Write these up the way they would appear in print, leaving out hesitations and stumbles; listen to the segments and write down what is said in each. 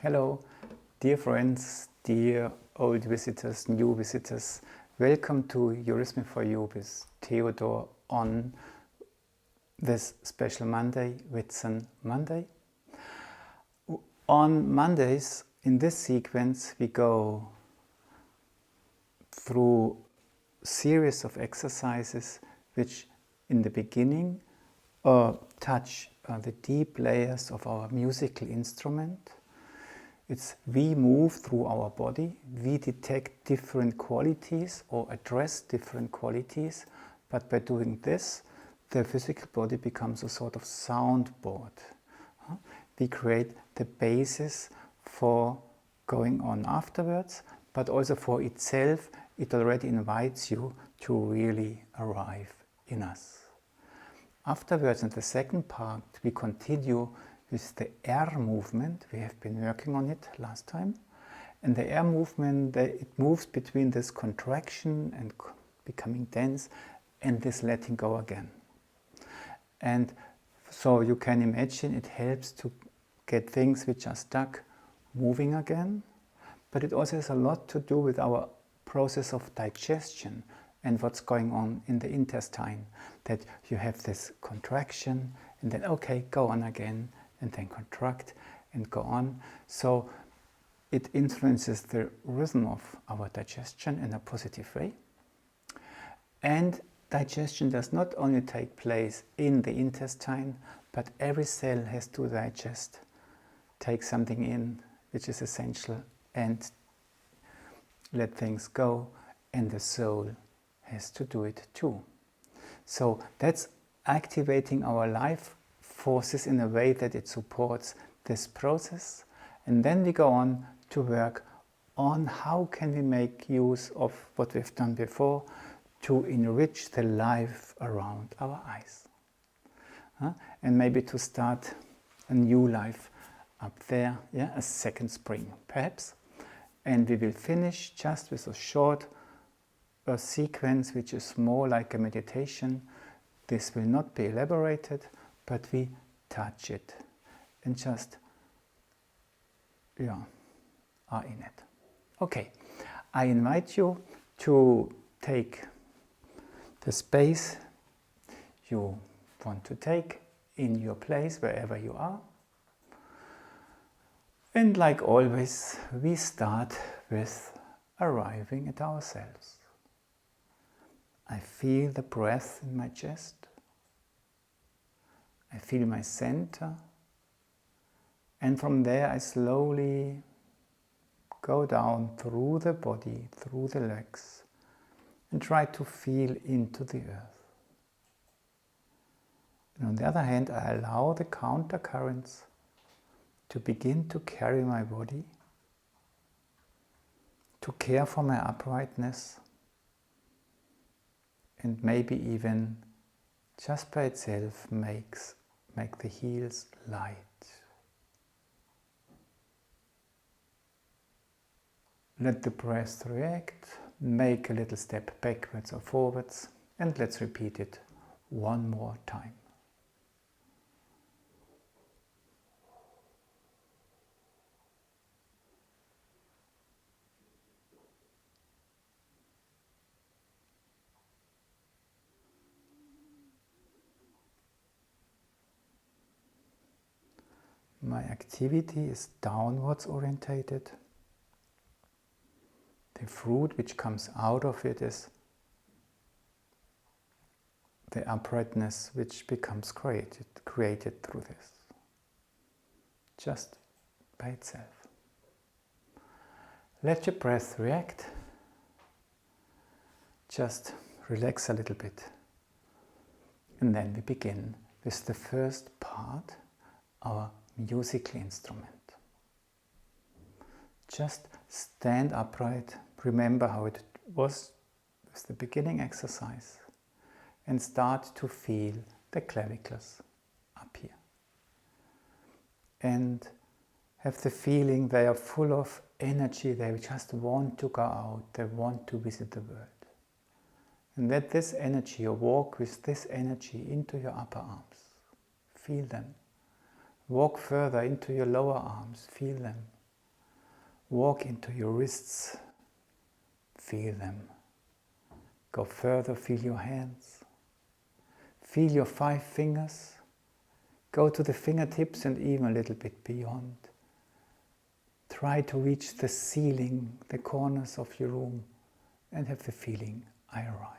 Hello, dear friends, dear old visitors, new visitors. Welcome to Eurythmy for You with Theodor on this special Monday, Whitsun Monday. On Mondays, in this sequence, we go through a series of exercises which in the beginning touch the deep layers of our musical instrument. We move through our body, we detect different qualities or address different qualities, but by doing this, the physical body becomes a sort of soundboard. We create the basis for going on afterwards, but also for itself, it already invites you to really arrive in us. Afterwards, in the second part, we continue with the air movement. We have been working on it last time. And the air movement, it moves between this contraction and becoming dense and this letting go again. And so you can imagine it helps to get things which are stuck moving again. But it also has a lot to do with our process of digestion and what's going on in the intestine. That you have this contraction and then, okay, go on again. And then contract and go on. So it influences the rhythm of our digestion in a positive way. And digestion does not only take place in the intestine, but every cell has to digest, take something in which is essential, and let things go, and the soul has to do it too. So that's activating our life forces in a way that it supports this process. And then we go on to work on how can we make use of what we've done before to enrich the life around our eyes. And maybe to start a new life up there, a second spring perhaps. And we will finish just with a short sequence which is more like a meditation. This will not be elaborated, but we touch it and just are in it. Okay, I invite you to take the space you want to take in your place, wherever you are. And like always, we start with arriving at ourselves. I feel the breath in my chest. I feel my center, and from there I slowly go down through the body, through the legs, and try to feel into the earth. And on the other hand, I allow the counter currents to begin to carry my body, to care for my uprightness, and maybe even just by itself make the heels light. Let the breath react, make a little step backwards or forwards, and let's repeat it one more time. My activity is downwards orientated. The fruit which comes out of it is the uprightness which becomes created through this, just by itself. Let your breath react. Just relax a little bit. And then we begin with the first part, our musical instrument. Just stand upright, remember how it was with the beginning exercise, and start to feel the clavicles up here. And have the feeling they are full of energy, they just want to go out, they want to visit the world. And let this energy, or walk with this energy into your upper arms. Feel them. Walk further into your lower arms, feel them. Walk into your wrists, feel them. Go further, feel your hands. Feel your 5 fingers. Go to the fingertips and even a little bit beyond. Try to reach the ceiling, the corners of your room, and have the feeling, I arrive.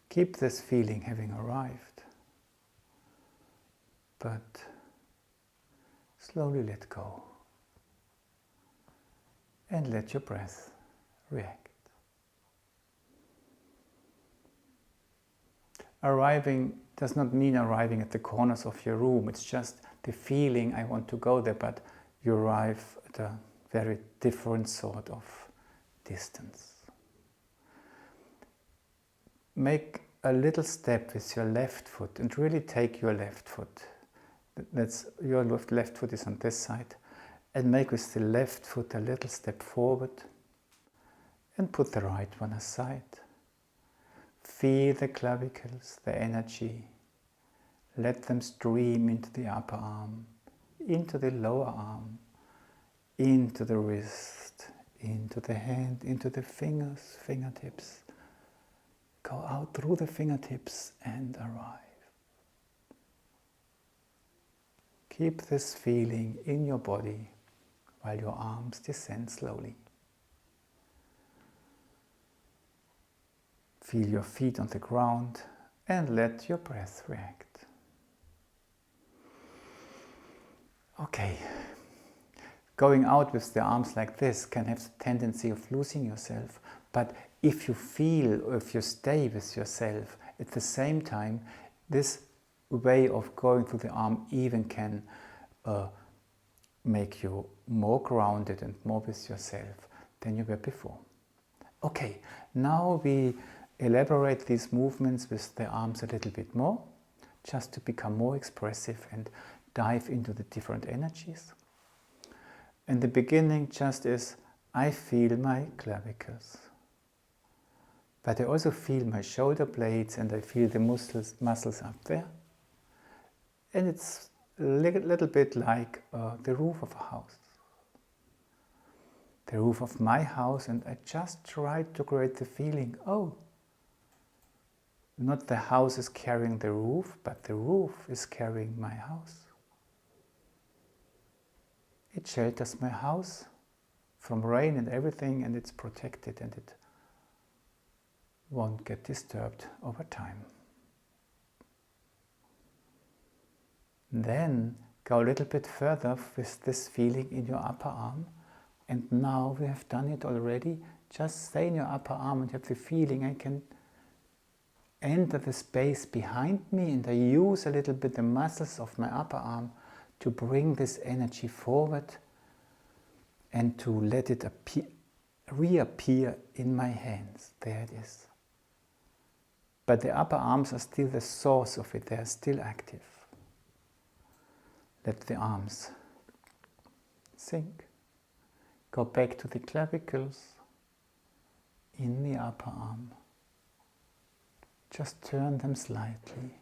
Keep this feeling having arrived, but slowly let go and let your breath react. Arriving does not mean arriving at the corners of your room. It's just the feeling, I want to go there, but you arrive at a very different sort of distance. Make a little step with your left foot and really take your left foot. Your left foot is on this side, and make with the left foot a little step forward and put the right one aside. Feel the clavicles, the energy. Let them stream into the upper arm, into the lower arm, into the wrist, into the hand, into the fingers, fingertips. Go out through the fingertips and arrive. Keep this feeling in your body while your arms descend slowly. Feel your feet on the ground and let your breath react. Okay, going out with the arms like this can have the tendency of losing yourself, but if you feel, or if you stay with yourself at the same time, this way of going through the arm even can make you more grounded and more with yourself than you were before. Okay, now we elaborate these movements with the arms a little bit more, just to become more expressive and dive into the different energies. In the beginning just is, I feel my clavicles. But I also feel my shoulder blades and I feel the muscles up there. And it's a little bit like the roof of a house. The roof of my house, and I just try to create the feeling, oh, not the house is carrying the roof, but the roof is carrying my house. It shelters my house from rain and everything, and it's protected and it won't get disturbed over time. Then go a little bit further with this feeling in your upper arm, and now we have done it already. Just stay in your upper arm and have the feeling I can enter the space behind me, and I use a little bit the muscles of my upper arm to bring this energy forward and to let it reappear in my hands. There it is. But the upper arms are still the source of it, they are still active. Let the arms sink. Go back to the clavicles in the upper arm. Just turn them slightly.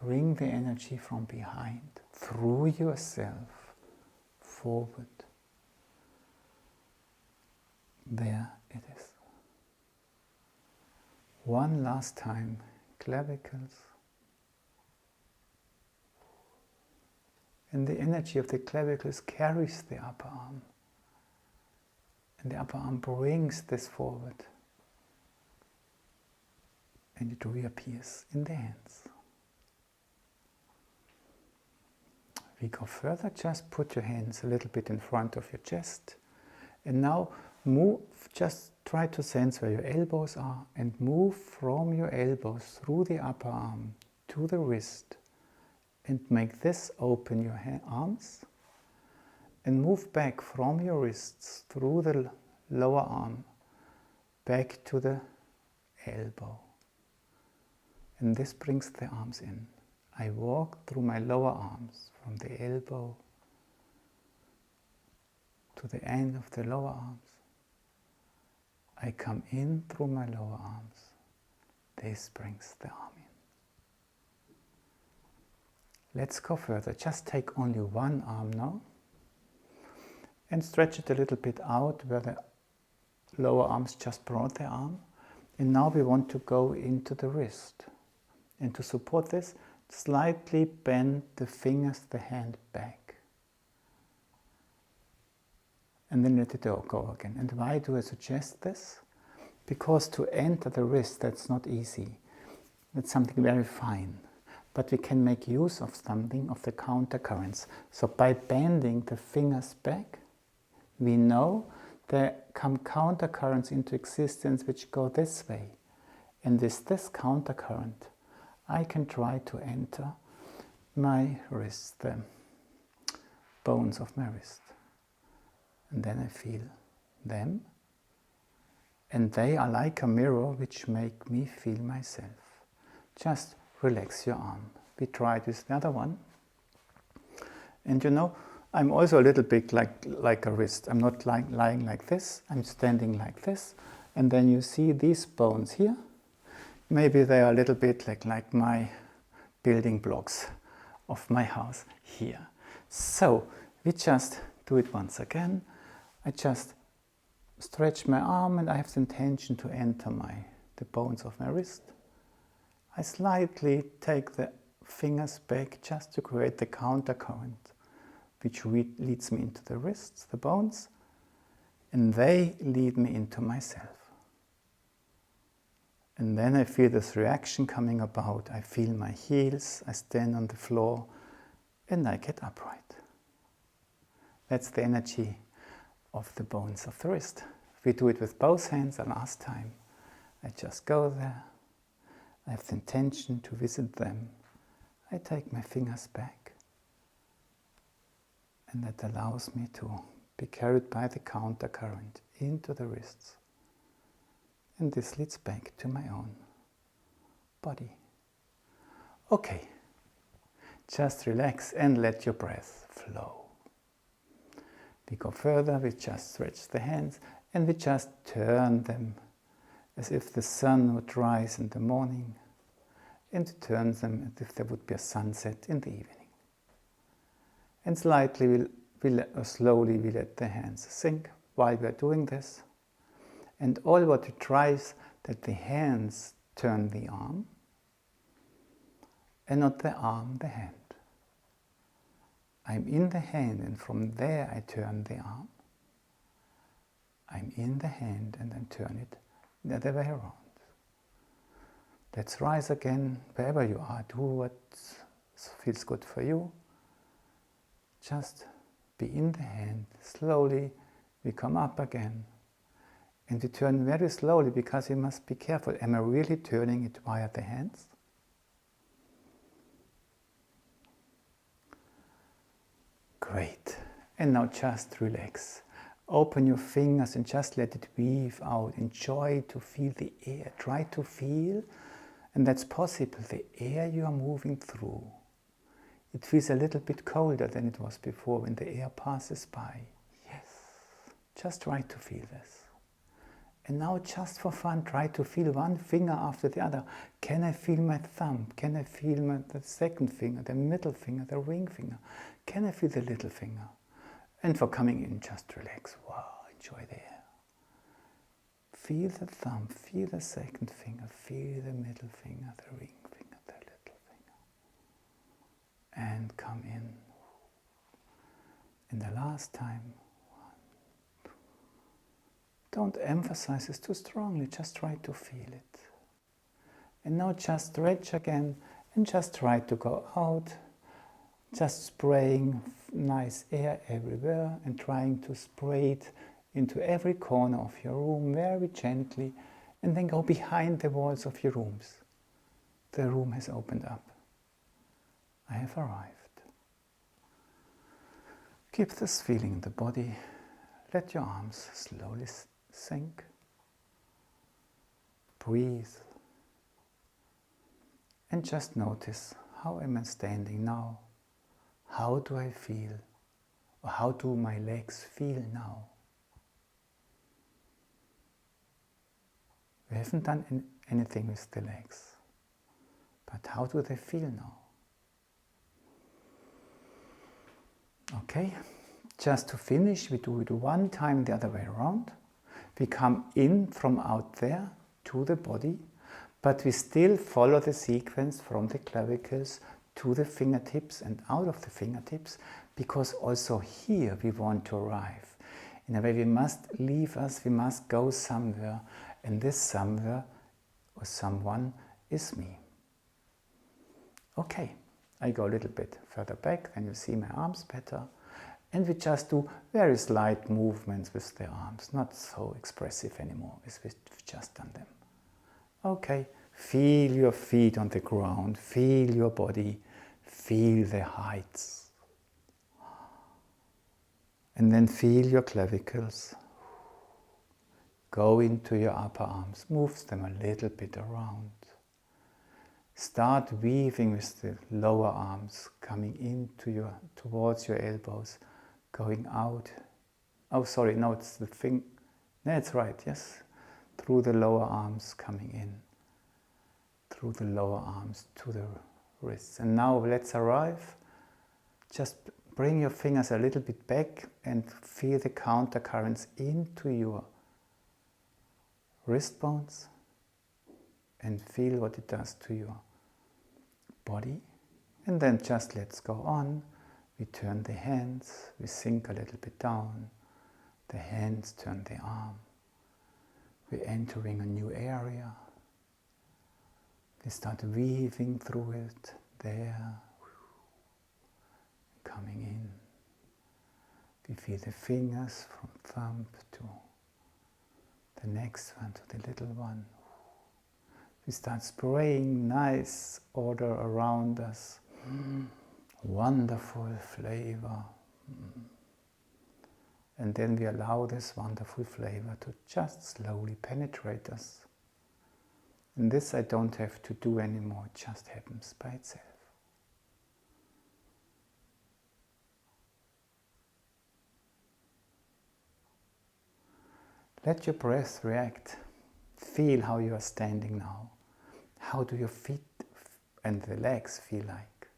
Bring the energy from behind, through yourself, forward. There it is. One last time, clavicles. And the energy of the clavicles carries the upper arm. And the upper arm brings this forward. And it reappears in the hands. We go further, just put your hands a little bit in front of your chest. And now move, just try to sense where your elbows are and move from your elbows through the upper arm to the wrist. And make this open your arms. And move back from your wrists through the lower arm back to the elbow. And this brings the arms in. I walk through my lower arms from the elbow to the end of the lower arms. I come in through my lower arms. This brings the arm in. Let's go further. Just take only one arm now. and stretch it a little bit out where the lower arms just brought their arm. And now we want to go into the wrist. And to support this, slightly bend the fingers, the hand back. And then let it go again. And why do I suggest this? Because to enter the wrist, that's not easy. That's something very fine. But we can make use of something of the counter currents. So by bending the fingers back, we know there come counter currents into existence which go this way. And with this counter current, I can try to enter my wrist, the bones of my wrist. And then I feel them. And they are like a mirror which make me feel myself. Just relax your arm. We try this the other one. And you know, I'm also a little bit like a wrist. I'm not lying like this. I'm standing like this. And then you see these bones here. Maybe they are a little bit like my building blocks of my house here. So we just do it once again. I just stretch my arm and I have the intention to enter the bones of my wrist. I slightly take the fingers back just to create the counter current, which leads me into the wrists, the bones, and they lead me into myself. And then I feel this reaction coming about. I feel my heels, I stand on the floor, and I get upright. That's the energy of the bones of the wrist. If we do it with both hands, the last time, I just go there. I have the intention to visit them. I take my fingers back. And that allows me to be carried by the counter current into the wrists. And this leads back to my own body. Okay, just relax and let your breath flow. We go further, we just stretch the hands and we just turn them as if the sun would rise in the morning, and turn them as if there would be a sunset in the evening. And slowly we let the hands sink while we are doing this. And all what we try is that the hands turn the arm, and not the arm the hand. I'm in the hand, and from there I turn the arm. I'm in the hand, and then turn it the other way around. Let's rise again, wherever you are. Do what feels good for you. Just be in the hand. Slowly we come up again. And we turn very slowly because we must be careful. Am I really turning it via the hands? Great. And now just relax. Open your fingers and just let it weave out. Enjoy to feel the air. Try to feel, and that's possible, the air you are moving through. It feels a little bit colder than it was before when the air passes by. Yes. Just try to feel this. And now just for fun, try to feel one finger after the other. Can I feel my thumb? Can I feel the second finger, the middle finger, the ring finger? Can I feel the little finger? And for coming in, just relax. Wow, enjoy the air. Feel the thumb, feel the second finger, feel the middle finger, the ring finger, the little finger. And come in. And the last time, don't emphasize this too strongly, just try to feel it. And now just stretch again and just try to go out, just spraying nice air everywhere and trying to spray it into every corner of your room very gently, and then go behind the walls of your rooms. The room has opened up. I have arrived. Keep this feeling in the body. Let your arms slowly sink. Breathe. And just notice, how am I standing now? How do I feel? Or how do my legs feel now? We haven't done anything with the legs. But how do they feel now? Okay, just to finish, we do it one time the other way around. We come in from out there to the body, but we still follow the sequence from the clavicles to the fingertips and out of the fingertips, because also here we want to arrive. In a way, we must leave us, we must go somewhere, and this somewhere or someone is me. Okay, I go a little bit further back, then you see my arms better, and we just do very slight movements with the arms, not so expressive anymore as we've just done them. Okay, feel your feet on the ground, feel your body, feel the heights. And then feel your clavicles. Go into your upper arms, move them a little bit around. Start weaving with the lower arms, coming into towards your elbows, going out. Oh, sorry, no, it's the thing. That's right, yes. Through the lower arms, coming in. Through the lower arms to the wrists. And now let's arrive. Just bring your fingers a little bit back and feel the counter currents into your wrist bones and feel what it does to your body. And then just let's go on. We turn the hands, we sink a little bit down. The hands turn the arm. We're entering a new area. We start weaving through it, there, coming in. We feel the fingers from thumb to the next one, to the little one. We start spraying nice order around us. Wonderful flavor. And then we allow this wonderful flavor to just slowly penetrate us. And this I don't have to do anymore, it just happens by itself. Let your breath react. Feel how you are standing now. How do your feet and the legs feel like?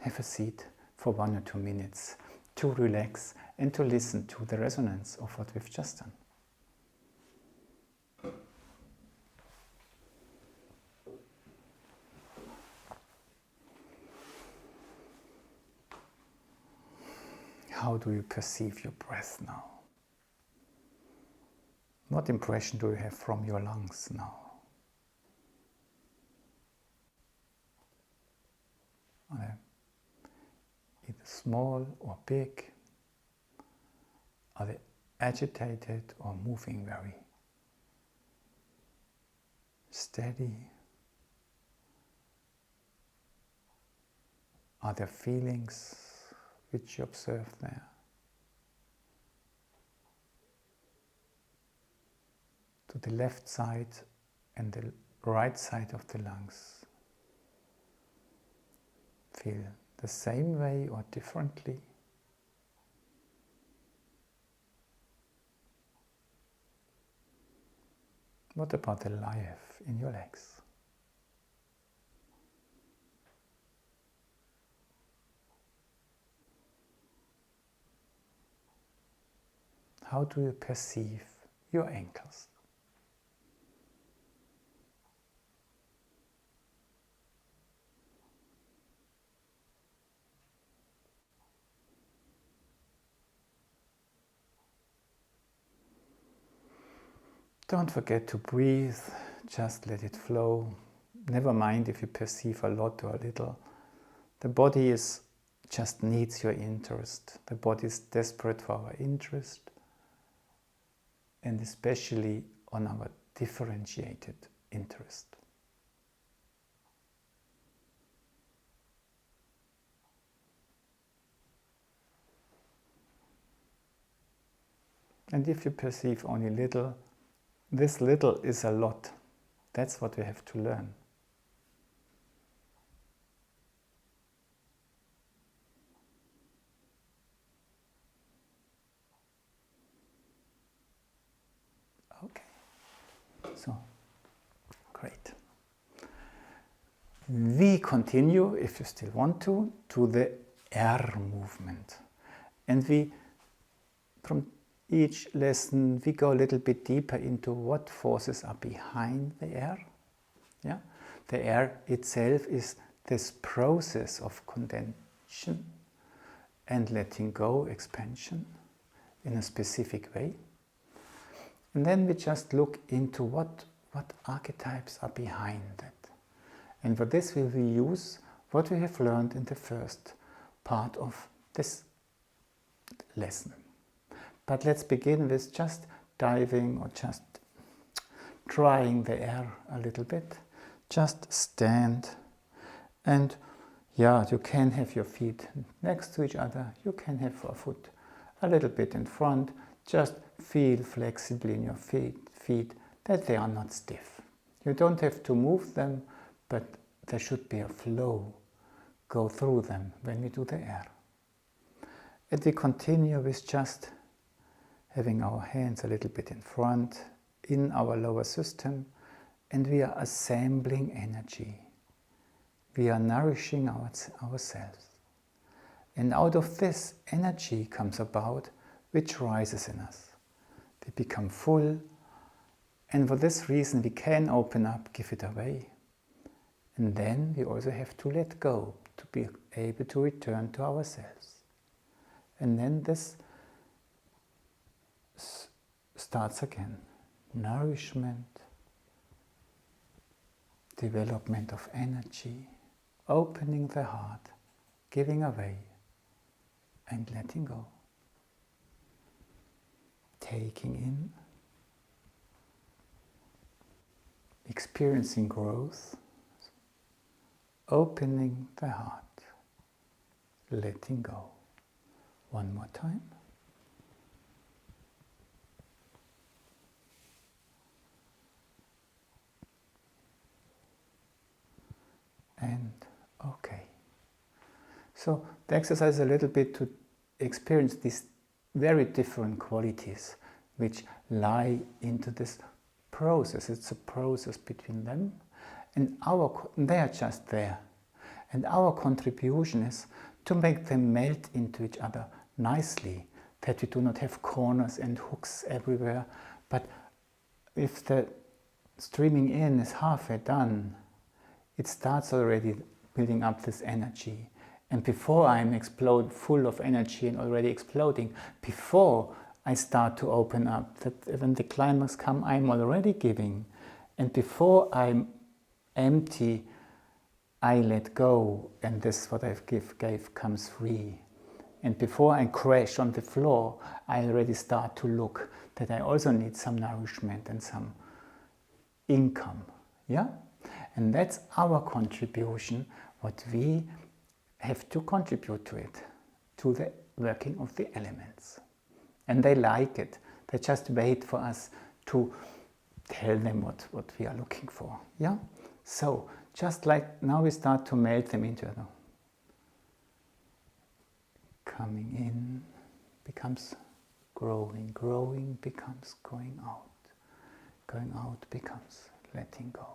Have a seat for 1 or 2 minutes to relax and to listen to the resonance of what we've just done. How do you perceive your breath now? What impression do you have from your lungs now? Are they either small or big? Are they agitated or moving very steady? Are there feelings which you observe there? To the left side and the right side of the lungs. Feel the same way or differently? What about the life in your legs? How do you perceive your ankles? Don't forget to breathe, just let it flow. Never mind if you perceive a lot or a little. The body just needs your interest. The body is desperate for our interest, and especially on our differentiated interest. And if you perceive only little, this little is a lot. That's what we have to learn. Okay, so great. We continue, if you still want to the R movement. And from each lesson, we go a little bit deeper into what forces are behind the air. Yeah? The air itself is this process of condension and letting go, expansion, in a specific way. And then we just look into what archetypes are behind it. And for this we will use what we have learned in the first part of this lesson. But let's begin with just diving or just trying the air a little bit. Just stand, and yeah, you can have your feet next to each other. You can have a foot a little bit in front. Just feel flexibly in your feet that they are not stiff. You don't have to move them, but there should be a flow go through them when we do the air. And we continue with just having our hands a little bit in front in our lower system, and we are assembling energy. We are nourishing ourselves. And out of this, energy comes about, which rises in us. We become full, and for this reason we can open up, give it away. And then we also have to let go, to be able to return to ourselves. And then this starts again. Nourishment, development of energy, opening the heart, giving away, and letting go. Taking in, experiencing growth, opening the heart, letting go. One more time. And okay. So the exercise is a little bit to experience these very different qualities which lie into this process. It's a process between them, and they are just there. And our contribution is to make them melt into each other nicely, that we do not have corners and hooks everywhere. But if the streaming in is halfway done, it starts already building up this energy. And before I'm full of energy and already exploding, before I start to open up, that when the climax comes, I'm already giving. And before I'm empty, I let go, and this what I gave comes free. And before I crash on the floor, I already start to look that I also need some nourishment and some income. Yeah? And that's our contribution, what we have to contribute to it, to the working of the elements. And they like it. They just wait for us to tell them what we are looking for. Yeah? So, just like now we start to melt them into it. Coming in becomes growing, growing becomes going out becomes letting go.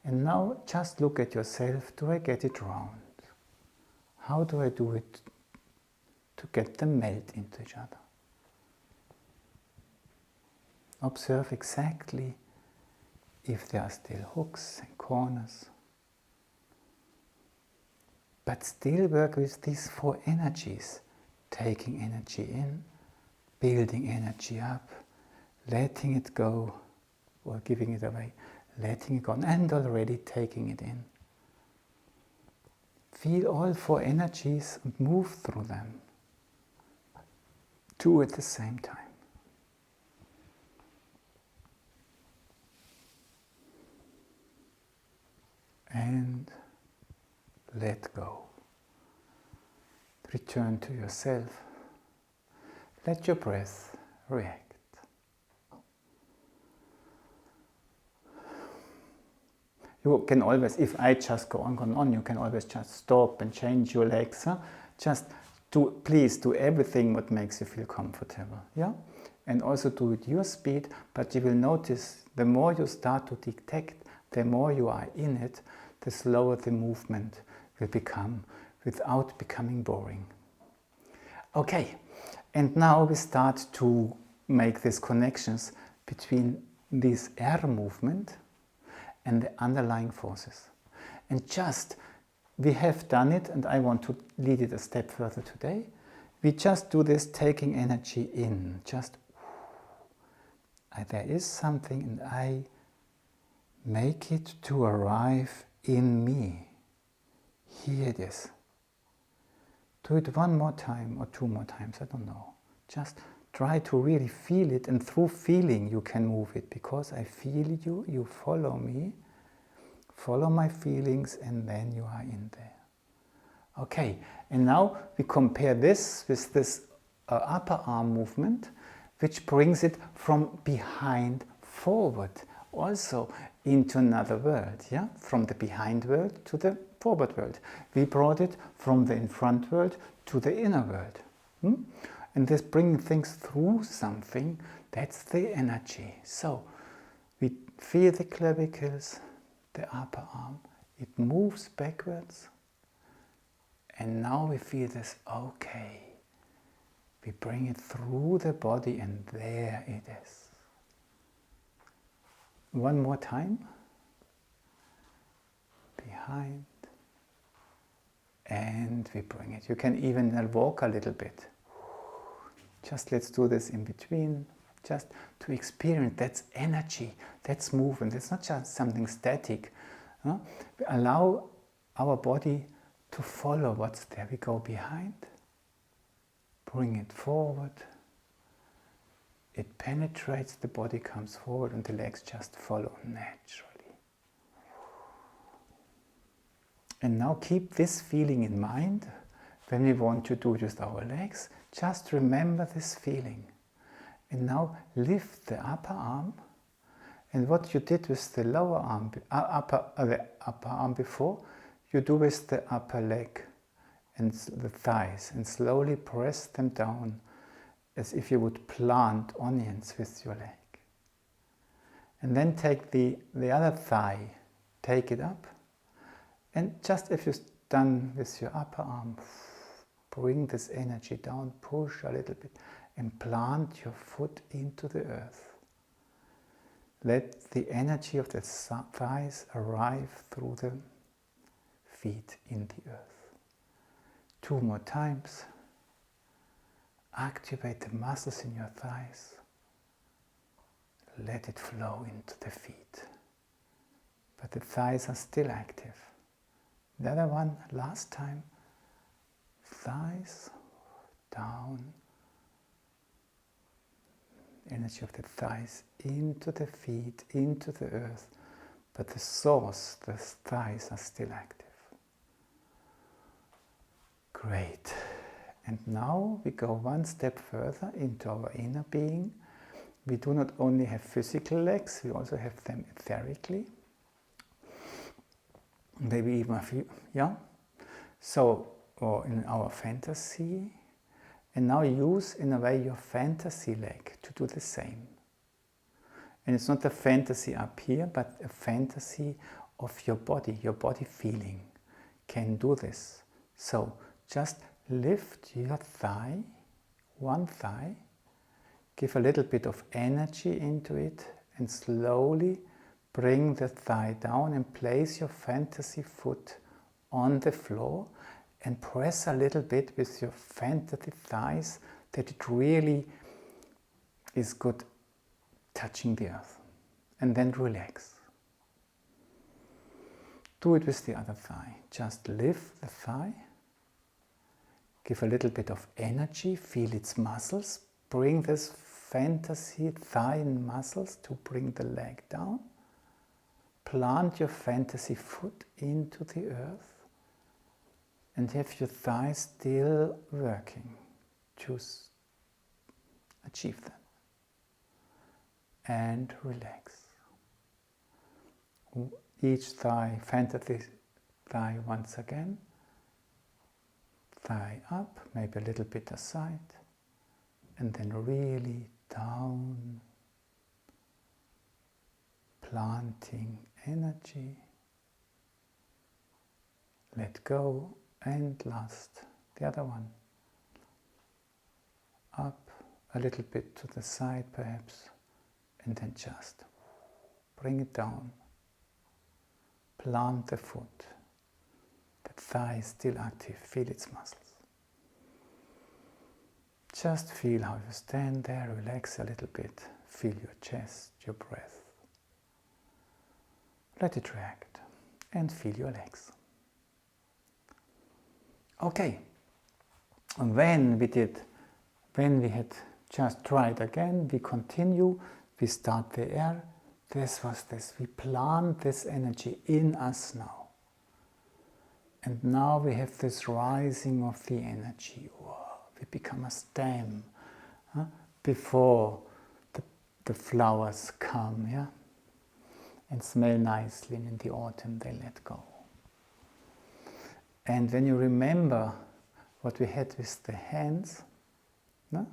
And now just look at yourself, do I get it round? How do I do it to get them melt into each other? Observe exactly if there are still hooks and corners. But still work with these four energies, taking energy in, building energy up, letting it go, or giving it away, letting it go, and already taking it in. Feel all four energies and move through them. Two at the same time. And let go. Return to yourself. Let your breath react. You can always, if I just go on, you can always just stop and change your legs. Huh? Just please do everything what makes you feel comfortable. Yeah? And also do it your speed, but you will notice the more you start to detect, the more you are in it, the slower the movement will become without becoming boring. Okay, And now we start to make these connections between this air movement and the underlying forces. And just, we have done it, and I want to lead it a step further today. We just do this, taking energy in, just, there is something, and I make it to arrive in me. Here it is. Do it one more time or two more times, I don't know. Just try to really feel it, and through feeling you can move it, because I feel you, you follow me, follow my feelings, and then you are in there. Okay, and now we compare this with this upper arm movement, which brings it from behind forward, also into another world, yeah? From the behind world to the forward world. We brought it from the in front world to the inner world. And this bringing things through something, that's the energy. So we feel the clavicles, the upper arm, it moves backwards, and now we feel this, okay. We bring it through the body, and there it is. One more time. Behind. And we bring it. You can even walk a little bit. Just let's do this in between. Just to experience, that's energy, that's movement. That's not just something static. We allow our body to follow what's there. We go behind. Bring it forward. It penetrates, the body comes forward, and the legs just follow naturally. And now keep this feeling in mind when we want to do it with our legs. Just remember this feeling. And now lift the upper arm. And what you did with the lower arm, the upper arm before, you do with the upper leg and the thighs, and slowly press them down as if you would plant onions with your leg. And then take the other thigh, take it up, and just if you're done with your upper arm, bring this energy down, push a little bit, and plant your foot into the earth. Let the energy of the thighs arrive through the feet in the earth. 2 more times. Activate the muscles in your thighs. Let it flow into the feet. But the thighs are still active. The other one, last time. Thighs down. Energy of the thighs into the feet, into the earth. But the source, the thighs are still active. Great. And now we go one step further into our inner being. We do not only have physical legs, we also have them etherically. Maybe even a few, yeah? So, or in our fantasy. And now use, in a way, your fantasy leg to do the same. And it's not a fantasy up here, but a fantasy of your body feeling can do this. So, just lift your thigh, one thigh, give a little bit of energy into it, and slowly bring the thigh down and place your fantasy foot on the floor and press a little bit with your fantasy thighs that it really is good touching the earth. And then relax. Do it with the other thigh. Just lift the thigh. Give a little bit of energy, feel its muscles. Bring this fantasy thigh muscles to bring the leg down. Plant your fantasy foot into the earth. And have your thighs still working to achieve that. And relax. Each thigh, fantasy thigh once again. Thigh up, maybe a little bit aside, and then really down, planting energy. Let go, and last, the other one. up, a little bit to the side perhaps, and then just bring it down. Plant the foot. The thigh is still active, feel its muscles. Just feel how you stand there, relax a little bit, feel your chest, your breath. Let it react and feel your legs. Okay, and when we had just tried again, we continue, we start the air. This was this, we plant this energy in us now. And now we have this rising of the energy. Whoa, we become a stem before the flowers come, yeah? And smell nicely, and in the autumn they let go. And when you remember what we had with the hands, no?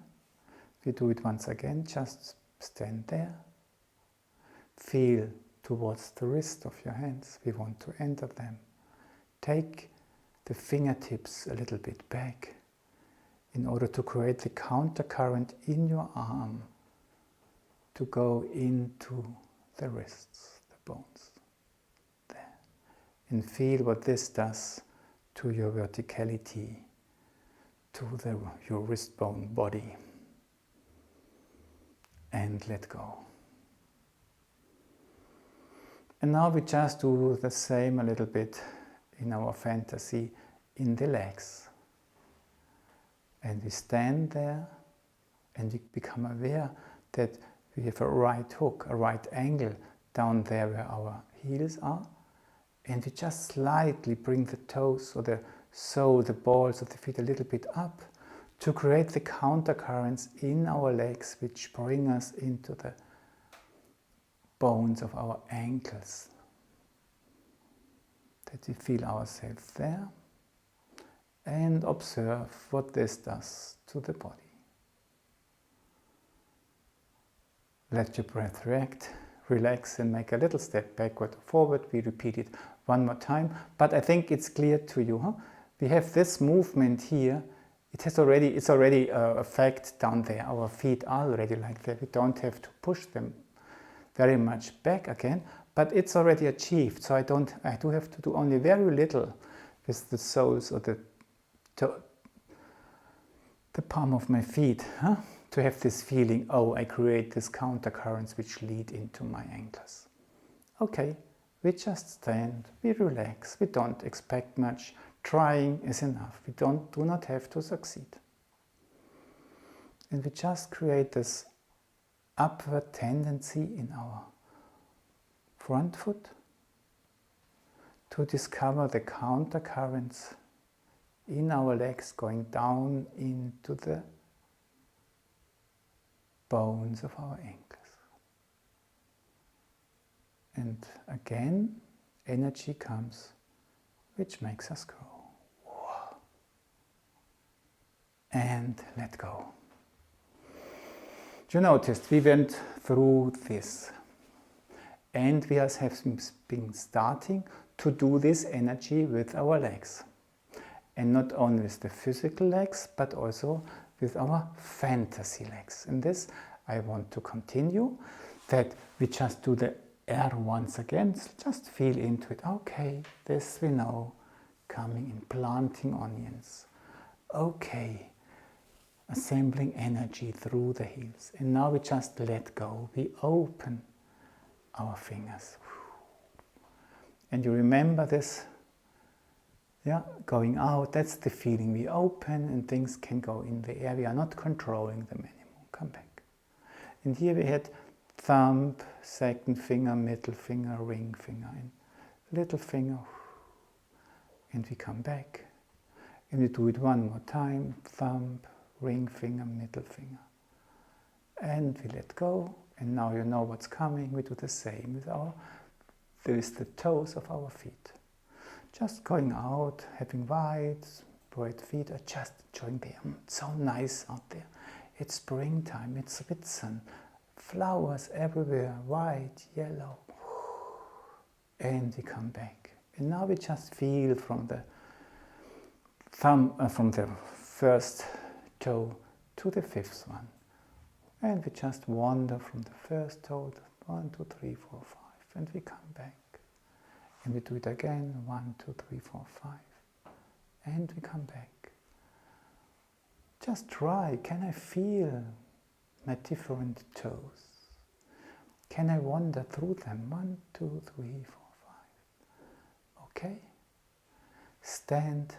We do it once again, just stand there. Feel towards the wrist of your hands, we want to enter them. Take the fingertips a little bit back in order to create the countercurrent in your arm to go into the wrists, the bones, there. And feel what this does to your verticality, to your wrist bone body. And let go. And now we just do the same a little bit in our fantasy in the legs. And we stand there and we become aware that we have a right hook, a right angle down there where our heels are. And we just slightly bring the toes or the sole, the balls of the feet a little bit up to create the countercurrents in our legs which bring us into the bones of our ankles. That we feel ourselves there and observe what this does to the body. Let your breath react, relax and make a little step backward or forward. We repeat it one more time, but I think it's clear to you. Huh? We have this movement here. It's already a fact down there. Our feet are already like that. We don't have to push them very much back again, but it's already achieved. So I do have to do only very little with the soles or the palm of my feet, to have this feeling, oh, I create these countercurrents which lead into my ankles. Okay, we just stand, we relax, we don't expect much. Trying is enough. We do not have to succeed. And we just create this upward tendency in our front foot to discover the countercurrents in our legs going down into the bones of our ankles. And again, energy comes which makes us grow. And let go. You noticed we went through this, and we have been starting to do this energy with our legs, and not only with the physical legs but also with our fantasy legs. And this I want to continue, that we just do the air once again, so just feel into it. Okay, this we know, coming in, planting onions. Okay, assembling energy through the heels. And now we just let go. We open our fingers. And you remember this, yeah, going out, that's the feeling. We open and things can go in the air. We are not controlling them anymore. Come back. And here we had thumb, second finger, middle finger, ring finger, and little finger. And we come back. And we do it one more time. Thumb, ring finger, middle finger. And we let go. And now you know what's coming. We do the same with the toes of our feet. Just going out, having wide, broad feet, or just enjoying them. It's so nice out there. It's springtime, it's with sun. Flowers everywhere, white, yellow. And we come back. And now we just feel from the thumb, from the first toe to the fifth one. And we just wander from the first toe, 1, 2, 3, 4, 5, and we come back. And we do it again, 1, 2, 3, 4, 5, and we come back. Just try, can I feel my different toes? Can I wander through them? 1, 2, 3, 4, 5. Okay? Stand,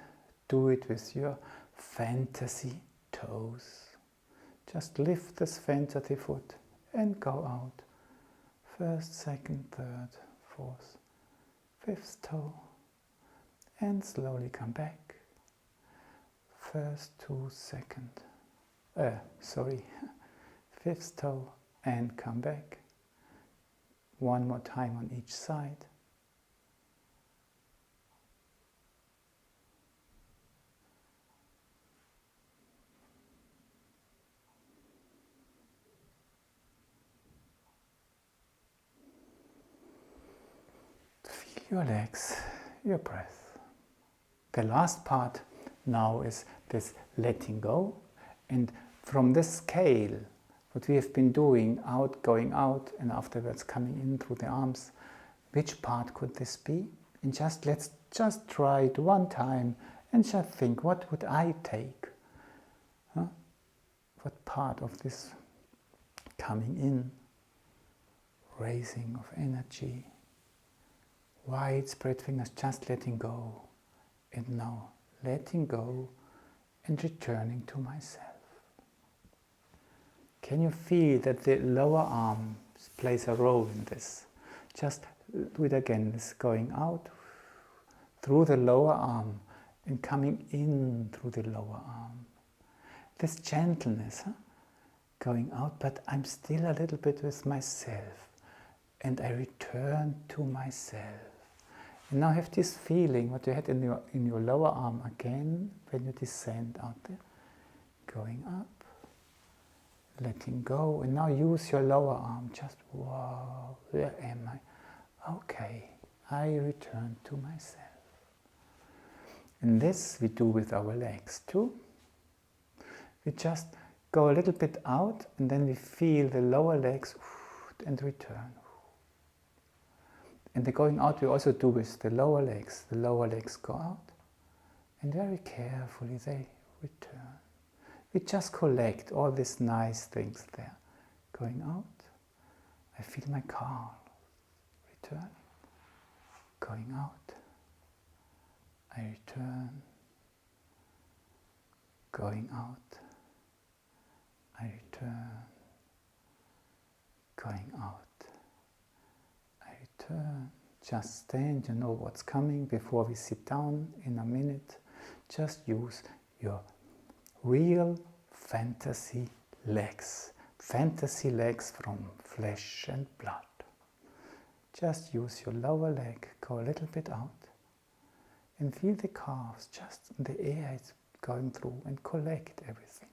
do it with your fantasy toes. Just lift this fantasy foot and go out. First, second, third, fourth, fifth toe. And slowly come back. First, two, second. Fifth toe and come back. One more time on each side. Feel your legs, your breath. The last part now is this letting go, and from this scale, what we have been doing, going out, and afterwards coming in through the arms, which part could this be? And let's just try it one time and just think, what would I take? Huh? What part of this coming in, raising of energy, widespread fingers, just letting go, and now letting go and returning to myself. Can you feel that the lower arm plays a role in this? Just do it again, this going out through the lower arm and coming in through the lower arm. This gentleness, going out, but I'm still a little bit with myself, and I return to myself. And now have this feeling, what you had in your lower arm again, when you descend out there, going up, letting go, and now use your lower arm, just, wow, where am I? Okay, I return to myself. And this we do with our legs too. We just go a little bit out, and then we feel the lower legs and return. And the going out we also do with the lower legs. The lower legs go out, and very carefully they return. We just collect all these nice things there. Going out, I feel my calf. Return. Going out, I return. Going out, I return. Going out, I return. Just stand, you know what's coming before we sit down in a minute. Just use your real fantasy legs from flesh and blood. Just use your lower leg, go a little bit out, and feel the calves just in the air it's going through, and collect everything.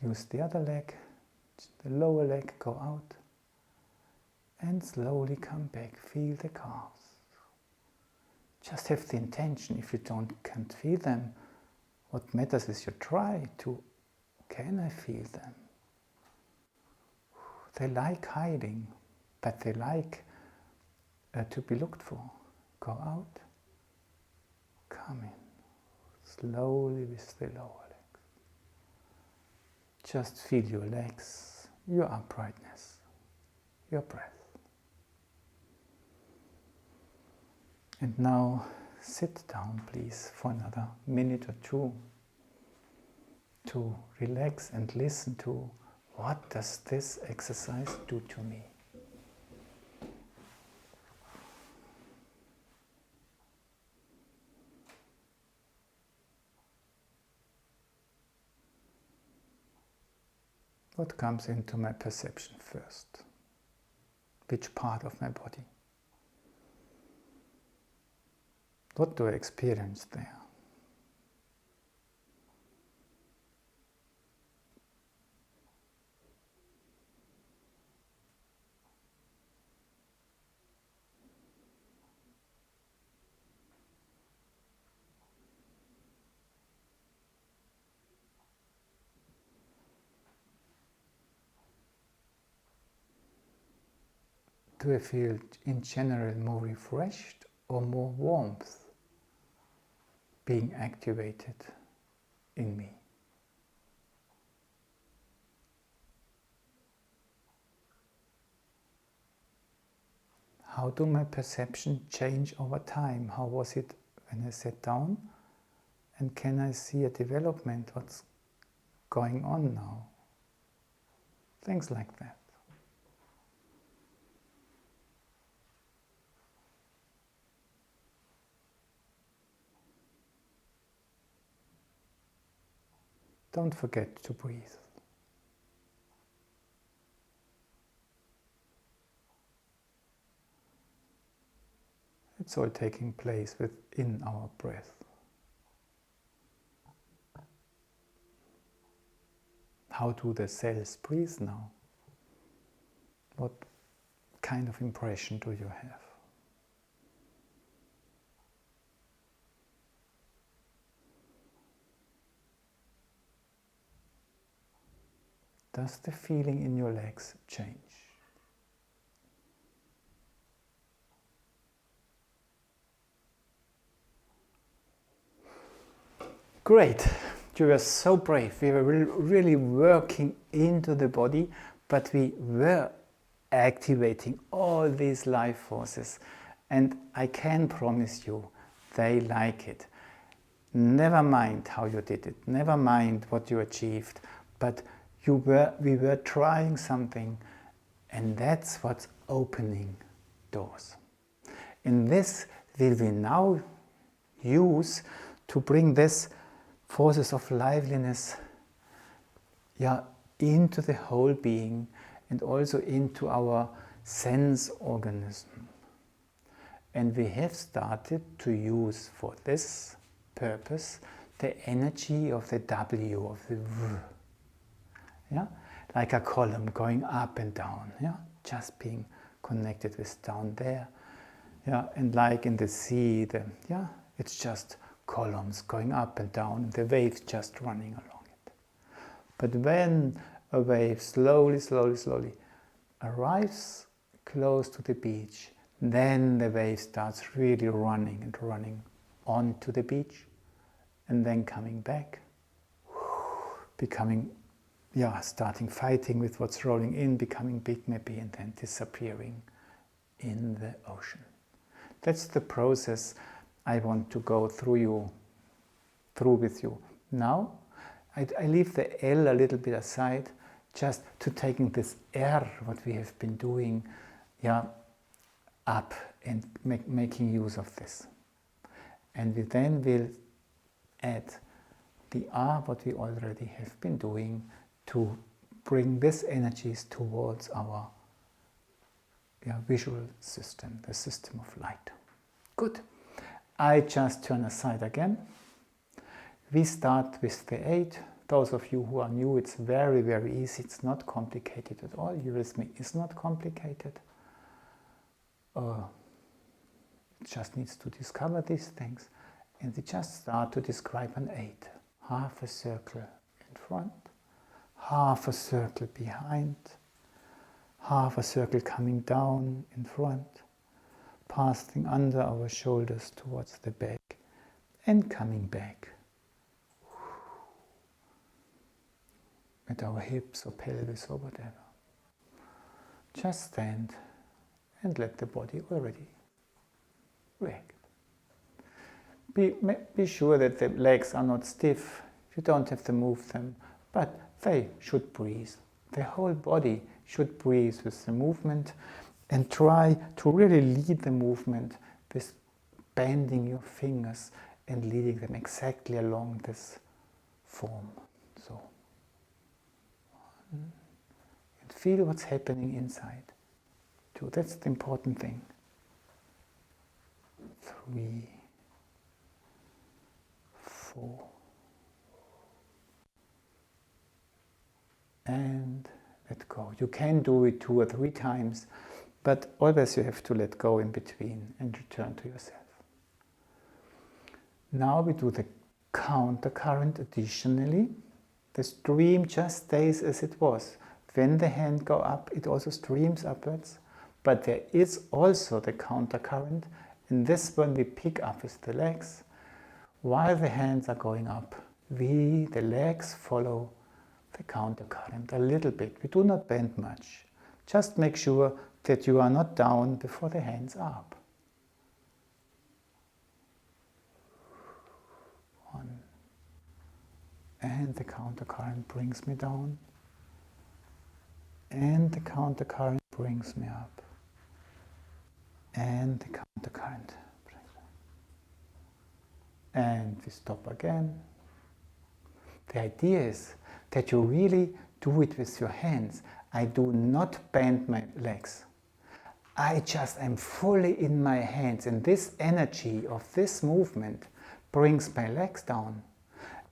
Use the other leg, the lower leg, go out, and slowly come back, feel the calves. Just have the intention, if you can't feel them, what matters is you try to, can I feel them? They like hiding, but they like to be looked for. Go out, come in, slowly with the lower legs. Just feel your legs, your uprightness, your breath. And now sit down, please, for another minute or two to relax and listen to what does this exercise do to me. What comes into my perception first? Which part of my body? What do I experience there? Do I feel in general more refreshed or more warmth being activated in me? How do my perception change over time? How was it when I sat down? And can I see a development? What's going on now? Things like that. Don't forget to breathe. It's all taking place within our breath. How do the cells breathe now? What kind of impression do you have? Does the feeling in your legs change? Great, you were so brave. We were really working into the body, but we were activating all these life forces. And I can promise you, they like it. Never mind how you did it, never mind what you achieved, but we were trying something, and that's what's opening doors. And this will we now use to bring this forces of liveliness into the whole being and also into our sense organism. And we have started to use for this purpose the energy of the W, of the V. Yeah? Like a column going up and down, yeah? Just being connected with down there. Yeah? And like in the sea, it's just columns going up and down, the waves just running along it. But when a wave slowly arrives close to the beach, then the wave starts really running onto the beach, and then coming back, starting fighting with what's rolling in, becoming big maybe, and then disappearing in the ocean. That's the process I want to go through with you. Now, I leave the L a little bit aside, just to taking this R, what we have been doing, up and making use of this. And we then will add the R, what we already have been doing, to bring these energies towards our visual system, the system of light. Good. I just turn aside again. We start with the 8. Those of you who are new, it's very, very easy. It's not complicated at all. Eurythmy is not complicated. It just needs to discover these things. And we just start to describe an 8. Half a circle in front, half a circle behind, half a circle coming down in front, passing under our shoulders towards the back, and coming back at our hips or pelvis or whatever. Just stand and let the body already react. Be sure that the legs are not stiff. You don't have to move them, but they should breathe. The whole body should breathe with the movement, and try to really lead the movement with bending your fingers and leading them exactly along this form. So, and feel what's happening inside. 2, that's the important thing. 3, 4, and let go. You can do it 2 or 3 times, but always you have to let go in between and return to yourself. Now we do the counter current additionally. The stream just stays as it was. When the hand goes up, it also streams upwards, But there is also the countercurrent, and this one we pick up with the legs. While the hands are going up, the legs follow the countercurrent a little bit. We do not bend much. Just make sure that you are not down before the hands are up. 1. And the countercurrent brings me down. And the countercurrent brings me up. And the countercurrent brings me up. And we stop again. The idea is that you really do it with your hands. I do not bend my legs. I just am fully in my hands, and this energy of this movement brings my legs down.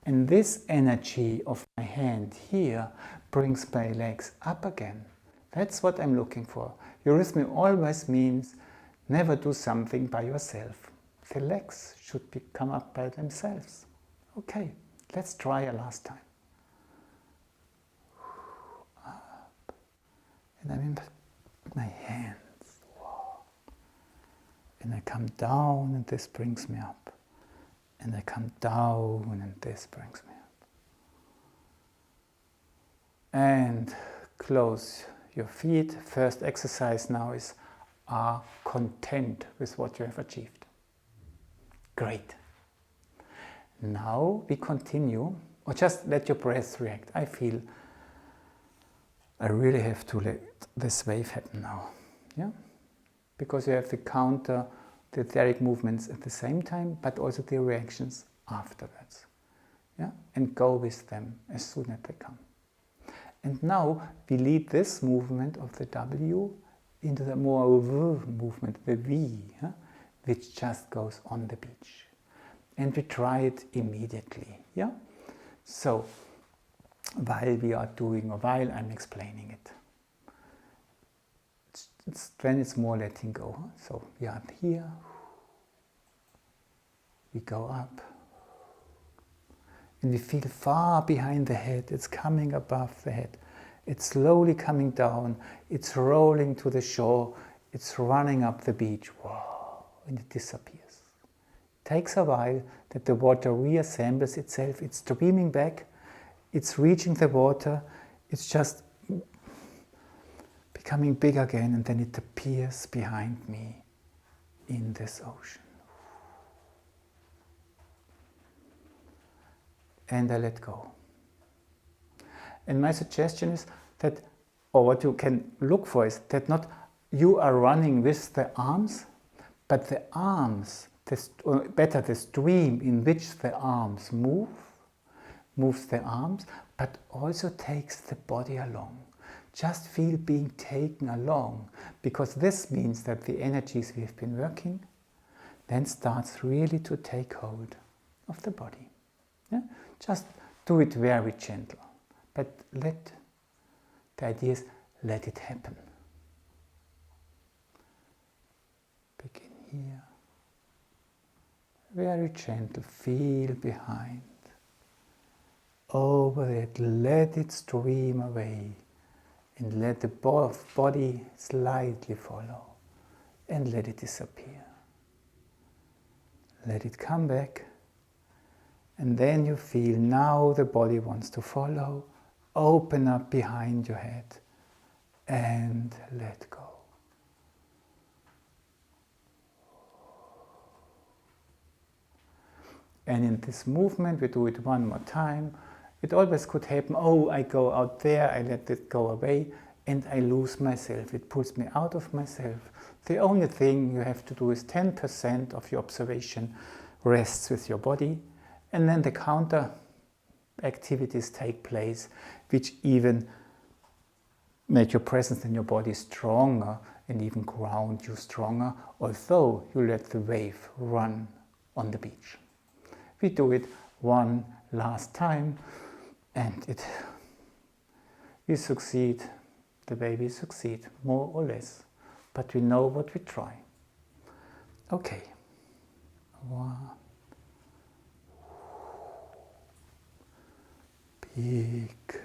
And this energy of my hand here brings my legs up again. That's what I'm looking for. Eurythmy always means never do something by yourself. The legs should come up by themselves. Okay, let's try a last time. Up. And I'm in my hands. Wow. And I come down, and this brings me up. And I come down, and this brings me up. And close your feet. First exercise now is are content with what you have achieved. Great. Now we continue, or just let your breath react. I feel I really have to let this wave happen now. Yeah? Because you have to counter the etheric movements at the same time, but also the reactions afterwards. Yeah? And go with them as soon as they come. And now we lead this movement of the W into the more V movement, the V, yeah? Which just goes on the beach. And we try it immediately. Yeah? So, while we are doing, or while I'm explaining it, then it's more letting go. So we are up here, we go up, and we feel far behind the head. It's coming above the head. It's slowly coming down. It's rolling to the shore. It's running up the beach. Wow, and it disappears. It takes a while that the water reassembles itself. It's streaming back. It's reaching the water. It's just becoming big again, and then it appears behind me in this ocean. And I let go. And my suggestion is that, or what you can look for is that not you are running with the arms, but the arms, or better the stream in which the arms moves the arms, but also takes the body along. Just feel being taken along, because this means that the energies we've been working then starts really to take hold of the body. Yeah? Just do it very gentle, but the idea is let it happen. Begin here. Very gentle, feel behind. Over it, let it stream away, and let the body slightly follow, and let it disappear. Let it come back, and then you feel now the body wants to follow. Open up behind your head, and let go. And in this movement, we do it one more time. It always could happen, oh, I go out there, I let it go away, and I lose myself. It pulls me out of myself. The only thing you have to do is 10% of your observation rests with your body, and then the counter activities take place, which even make your presence in your body stronger and even ground you stronger, although you let the wave run on the beach. We do it one last time, and we succeed the way we succeed, more or less, but we know what we try. Okay. 1. Big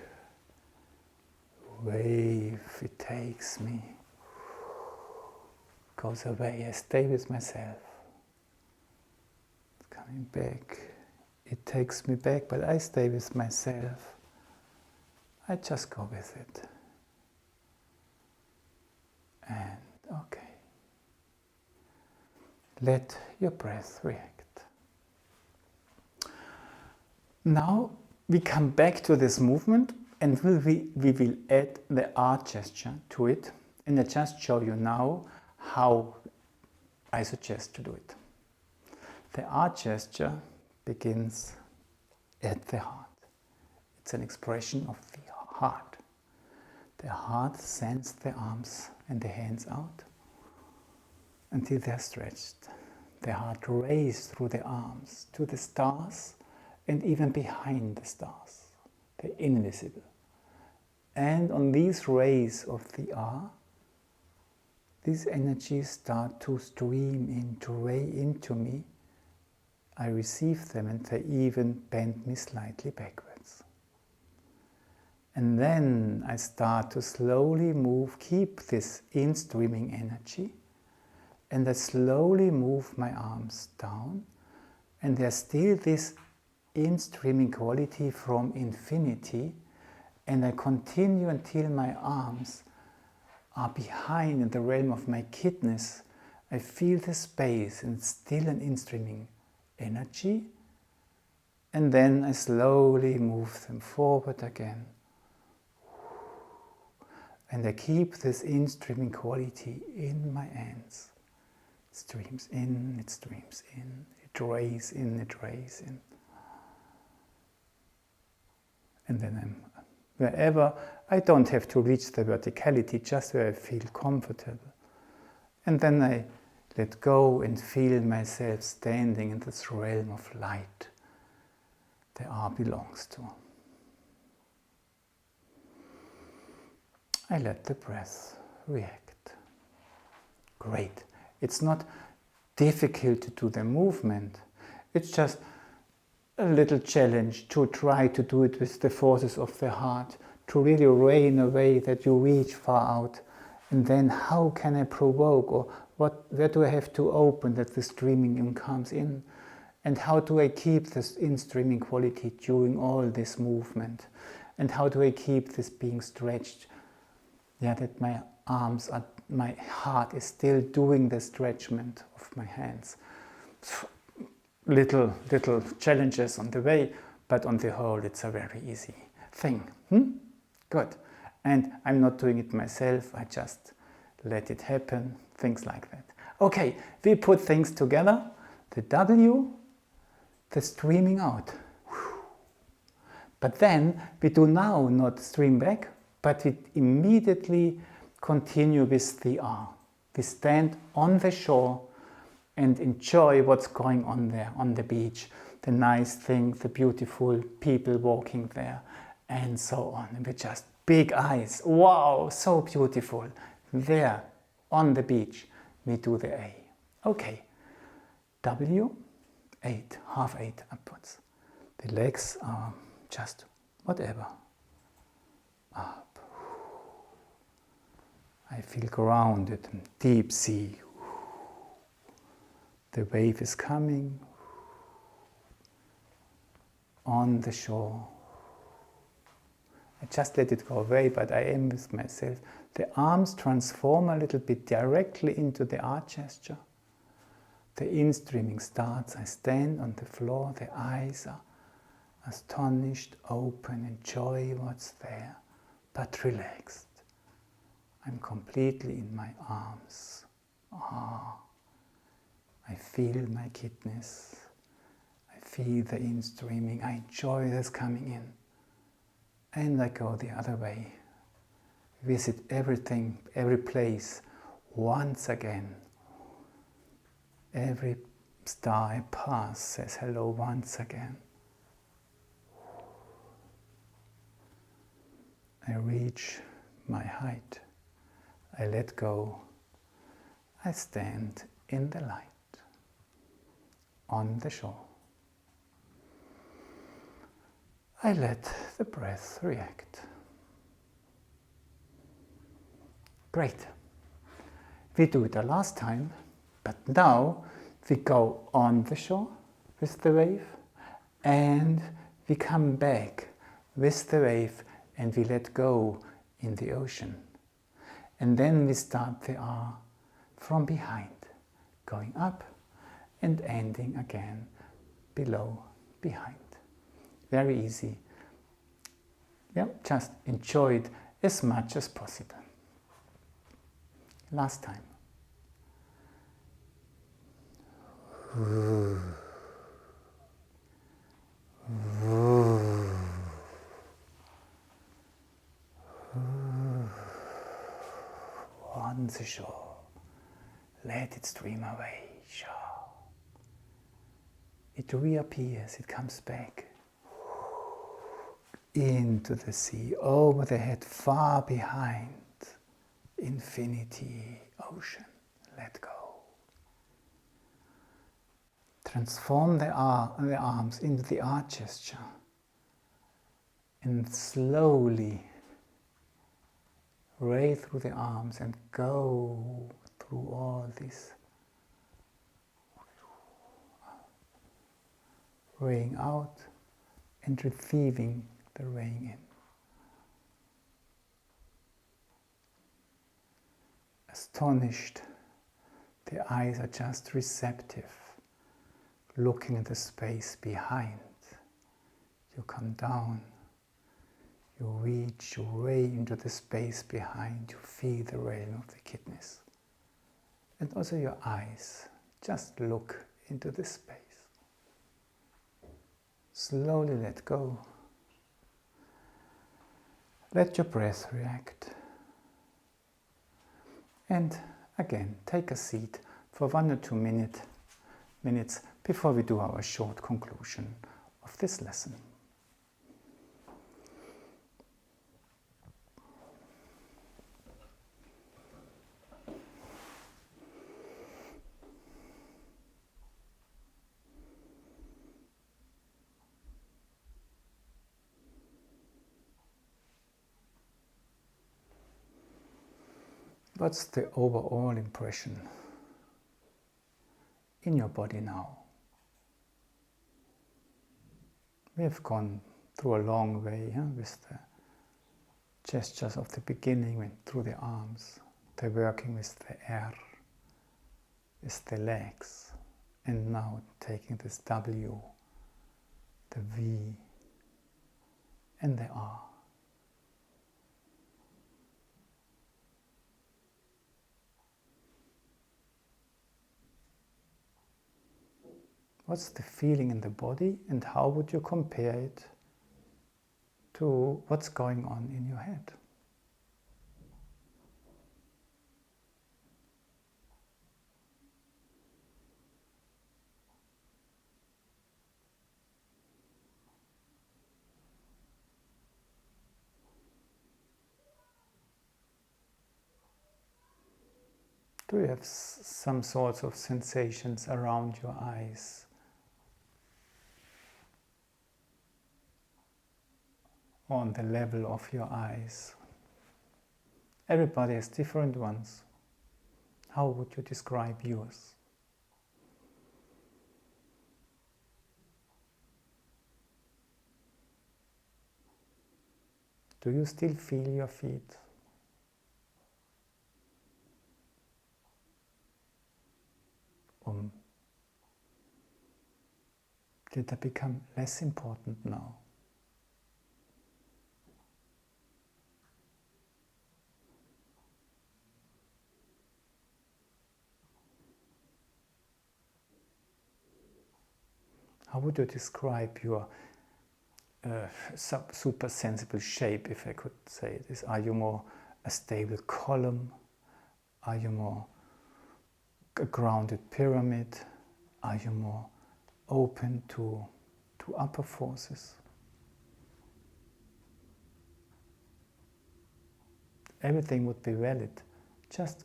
wave, it takes me. goes away. I stay with myself. It's coming back. It takes me back, but I stay with myself. I just go with it. And okay. Let your breath react. Now we come back to this movement, and we will add the R gesture to it. And I just show you now how I suggest to do it. The R gesture begins at the heart. It's an expression of the heart. The heart sends the arms and the hands out until they're stretched. The heart rays through the arms to the stars and even behind the stars, the invisible. And on these rays of the R, these energies start to stream in, to ray into me. I receive them and they even bend me slightly backwards. And then I start to slowly move, keep this in-streaming energy, and I slowly move my arms down, and there's still this in-streaming quality from infinity, and I continue until my arms are behind in the realm of my kidneys. I feel the space and still an in-streaming energy, and then I slowly move them forward again. And I keep this in-streaming quality in my hands. It streams in, it streams in, it rays in, it rays in. And then I'm wherever, I don't have to reach the verticality, just where I feel comfortable. And then I let go and feel myself standing in this realm of light the R belongs to. I let the breath react. Great. It's not difficult to do the movement. It's just a little challenge to try to do it with the forces of the heart, to really ray in a way that you reach far out. And then how can I provoke, or where do I have to open that the streaming in comes in? And how do I keep this in-streaming quality during all this movement? And how do I keep this being stretched? Yeah, that my arms are, my heart is still doing the stretchment of my hands. Little challenges on the way, but on the whole it's a very easy thing. Good. And I'm not doing it myself, I just let it happen, things like that. Okay, we put things together, the W, the streaming out. But then we do now not stream back, but we immediately continue with the R. We stand on the shore and enjoy what's going on there, on the beach, the nice things, the beautiful people walking there, and so on. And we just big eyes, wow, so beautiful. There, on the beach, we do the A. Okay, W, 8, half 8 upwards. The legs are just whatever. Up. I feel grounded, deep sea. The wave is coming on the shore. I just let it go away, but I am with myself. The arms transform a little bit directly into the R gesture. The in-streaming starts. I stand on the floor. The eyes are astonished, open, enjoy what's there, but relaxed. I'm completely in my arms. I feel my kidneys. I feel the in-streaming. I enjoy this coming in. And I go the other way. Visit everything, every place, once again. Every star I pass says hello once again. I reach my height. I let go. I stand in the light, on the shore. I let the breath react. Great. We do it the last time, but now we go on the shore with the wave and we come back with the wave and we let go in the ocean. And then we start the R from behind, going up and ending again below, behind. Very easy. Yeah, just enjoy it as much as possible. Last time. On the shore, let it stream away. It reappears, it comes back into the sea, over the head, far behind. Infinity, ocean, let go. Transform the arms into the R gesture and slowly ray through the arms and go through all this. Raying out and receiving the raying in. Astonished, the eyes are just receptive, looking at the space behind. You come down, you reach, you ray into the space behind, you feel the raying of the kidneys. And also your eyes, just look into the space. Slowly let go. Let your breath react. And again, take a seat for 1 or 2 minutes before we do our short conclusion of this lesson. What's the overall impression in your body now? We have gone through a long way with the gestures of the beginning, went through the arms, the working with the R, with the legs, and now taking this W, the V, and the R. What's the feeling in the body and how would you compare it to what's going on in your head? Do you have some sorts of sensations around your eyes? On the level of your eyes. Everybody has different ones. How would you describe yours? Do you still feel your feet? Did that become less important now? How would you describe your super sensible shape, if I could say this? Are you more a stable column? Are you more a grounded pyramid? Are you more open to upper forces? Everything would be valid. Just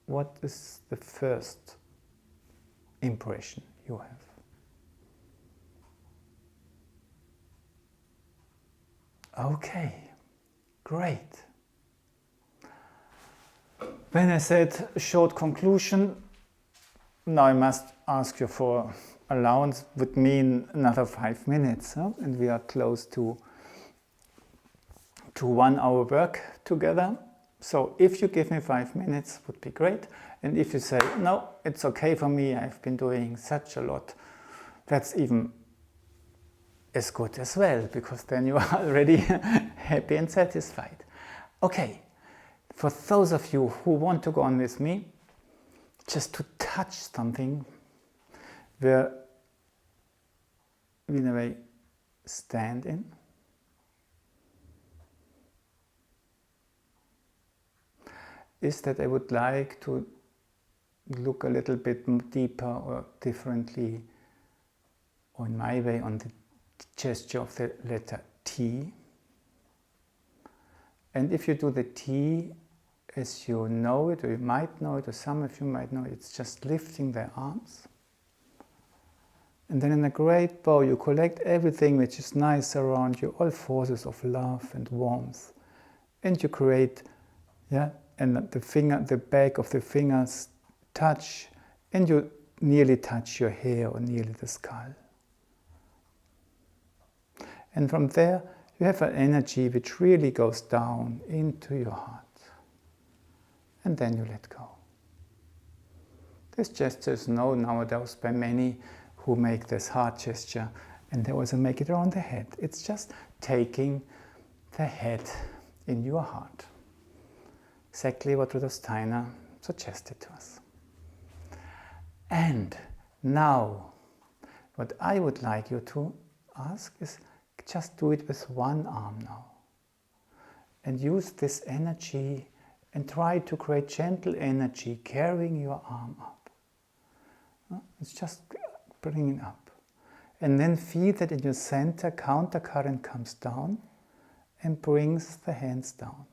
what is the first impression you have? Okay, great. When I said short conclusion, now I must ask you for allowance, would mean another 5 minutes, huh? And we are close to 1 hour work together. So if you give me 5 minutes, would be great. And if you say, no, it's okay for me, I've been doing such a lot, that's even as good as well, because then you are already happy and satisfied. Okay, for those of you who want to go on with me, just to touch something where we in a way stand in. Is that I would like to look a little bit deeper or differently, or in my way, on the gesture of the letter T. And if you do the T as you know it, or you might know it, or some of you might know it, it's just lifting their arms. And then in a great bow, you collect everything which is nice around you, all forces of love and warmth. And you create, and the back of the fingers touch, and you nearly touch your hair or nearly the skull. And from there, you have an energy which really goes down into your heart. And then you let go. This gesture is known nowadays by many who make this heart gesture, and they also make it around the head. It's just taking the head in your heart. Exactly what Rudolf Steiner suggested to us. And now, what I would like you to ask is, just do it with one arm now. And use this energy and try to create gentle energy carrying your arm up. It's just bringing up. And then feel that in your center, countercurrent comes down and brings the hands down.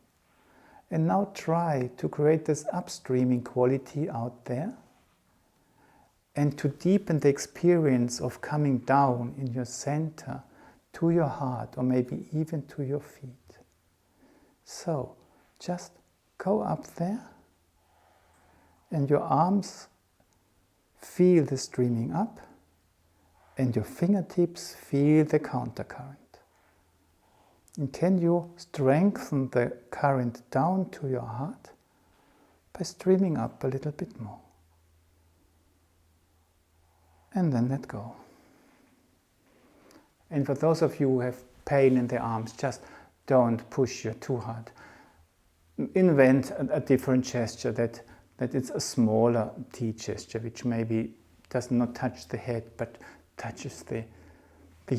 And now try to create this upstreaming quality out there and to deepen the experience of coming down in your center to your heart, or maybe even to your feet. So, just go up there, and your arms feel the streaming up, and your fingertips feel the countercurrent. And can you strengthen the current down to your heart by streaming up a little bit more? And then let go. And for those of you who have pain in the arms, just don't push you too hard. Invent a different gesture that it's a smaller T gesture, which maybe does not touch the head, but touches the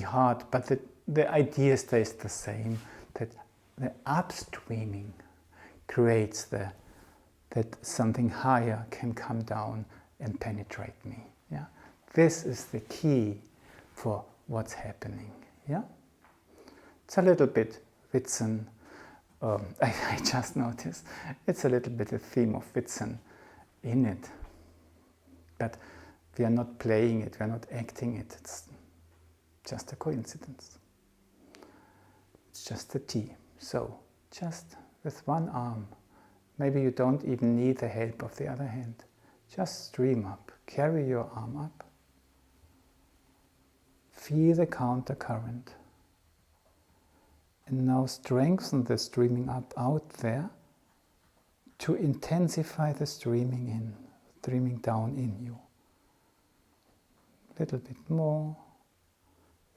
heart. But the idea stays the same, that the upstreaming creates that something higher can come down and penetrate me. Yeah? This is the key for what's happening. Yeah? It's a little bit Witzen. I just noticed it's a little bit a theme of Witzen in it. But we are not playing it, we are not acting it. It's just a coincidence. It's just a T. So, just with one arm, maybe you don't even need the help of the other hand. Just stream up, carry your arm up. Feel the counter current. And now strengthen the streaming up out there to intensify the streaming in, streaming down in you. A little bit more.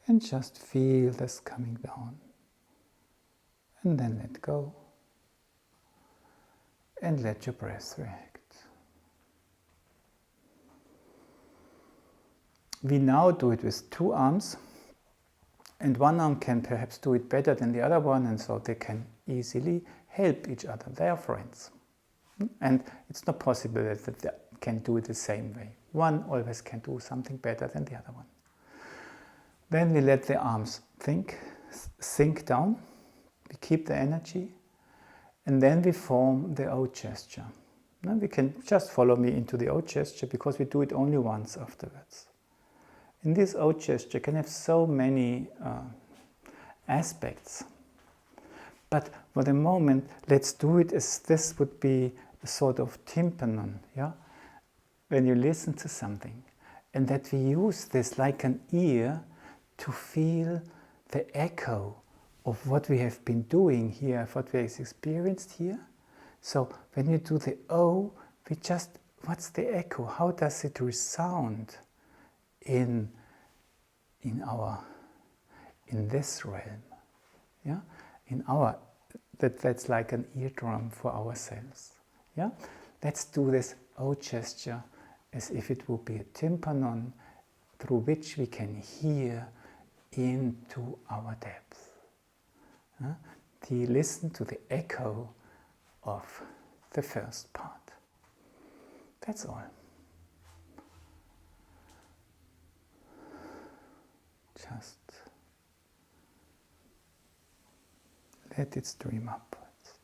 And just feel this coming down. And then let go. And let your breath react. We now do it with two arms, and one arm can perhaps do it better than the other one, and so they can easily help each other. They are friends. And it's not possible that they can do it the same way. One always can do something better than the other one. Then we let the arms sink down. We keep the energy, and then we form the O gesture. Now we can just follow me into the O gesture, because we do it only once afterwards. In this O gesture can have so many aspects. But for the moment, let's do it as this would be sort of tympanum, yeah? When you listen to something, and that we use this like an ear to feel the echo of what we have been doing here, what we have experienced here. So when you do the O, we just, what's the echo? How does it resound in this realm? Yeah, that's like an eardrum for ourselves. Yeah, let's do this O gesture as if it would be a tympanum through which we can hear into our depth. Listen to the echo of the first part. That's all. Just let it stream upwards.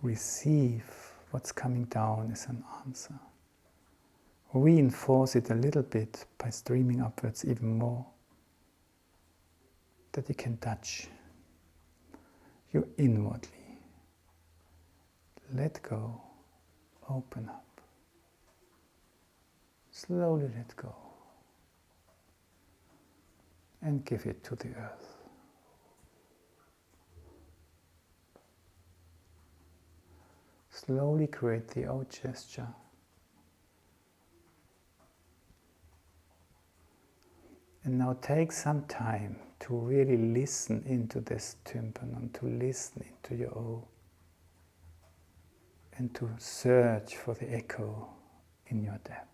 Receive what's coming down as an answer. Reinforce it a little bit by streaming upwards even more, that it can touch you inwardly. Let go, open up. Slowly let go and give it to the earth. Slowly create the O gesture. And now take some time to really listen into this tympanum, to listen into your O, and to search for the echo in your depth.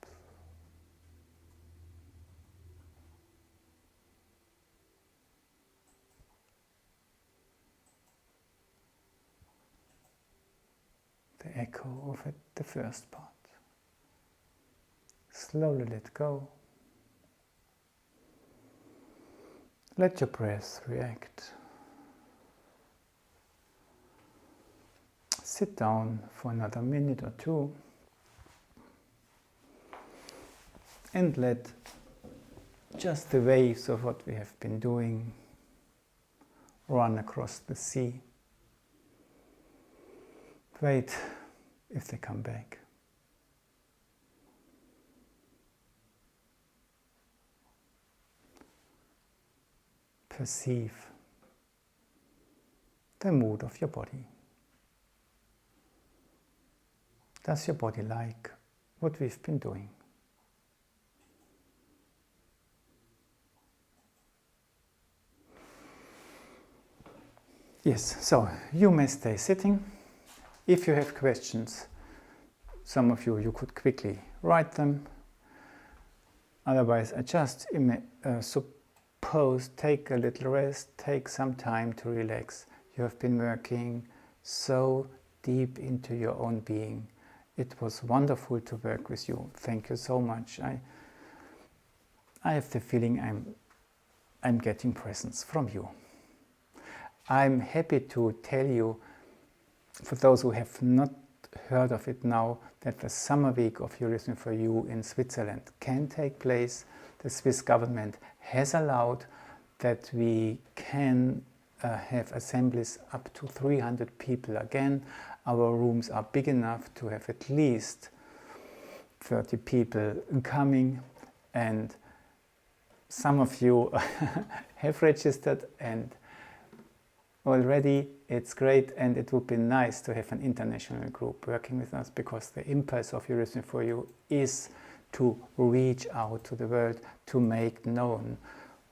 The echo of it, the first part. Slowly let go. Let your breath react. Sit down for another minute or two and let just the waves of what we have been doing run across the sea. Wait if they come back. Perceive the mood of your body. Does your body like what we've been doing? Yes, so you may stay sitting. If you have questions, some of you could quickly write them. Otherwise, I just suppose take a little rest, take some time to relax. You have been working so deep into your own being. It was wonderful to work with you. Thank you so much. I have the feeling I'm getting presents from you. I'm happy to tell you, for those who have not heard of it now, that the summer week of Eurythmy for You in Switzerland can take place. The Swiss government has allowed that we can have assemblies up to 300 people again. Our rooms are big enough to have at least 30 people coming, and some of you have registered, and already it's great, and it would be nice to have an international group working with us, because the impulse of Eurythmy for You is to reach out to the world, to make known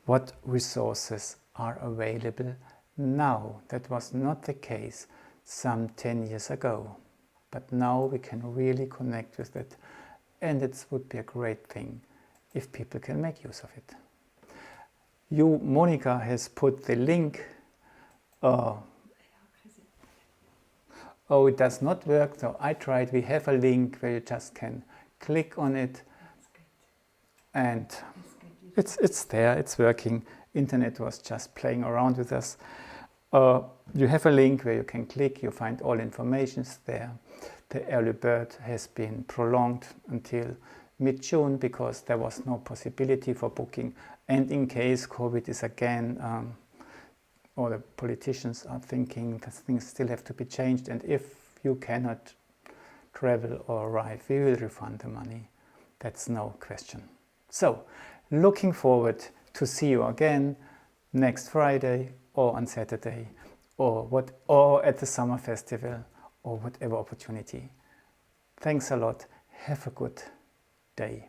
what resources are available now. That was not the case some 10 years ago, but now we can really connect with it, and it would be a great thing if people can make use of it. Monica has put the link. Oh, it does not work, so I tried. We have a link where you just can click on it, and it's there, it's working. Internet was just playing around with us. You have a link where you can click, you find all informations there. The early bird has been prolonged until mid-June because there was no possibility for booking, and in case COVID is again, or the politicians are thinking that things still have to be changed, and if you cannot travel or arrive, we will refund the money. That's no question. So, looking forward to see you again next Friday or on Saturday or at the summer festival or whatever opportunity. Thanks a lot. Have a good day.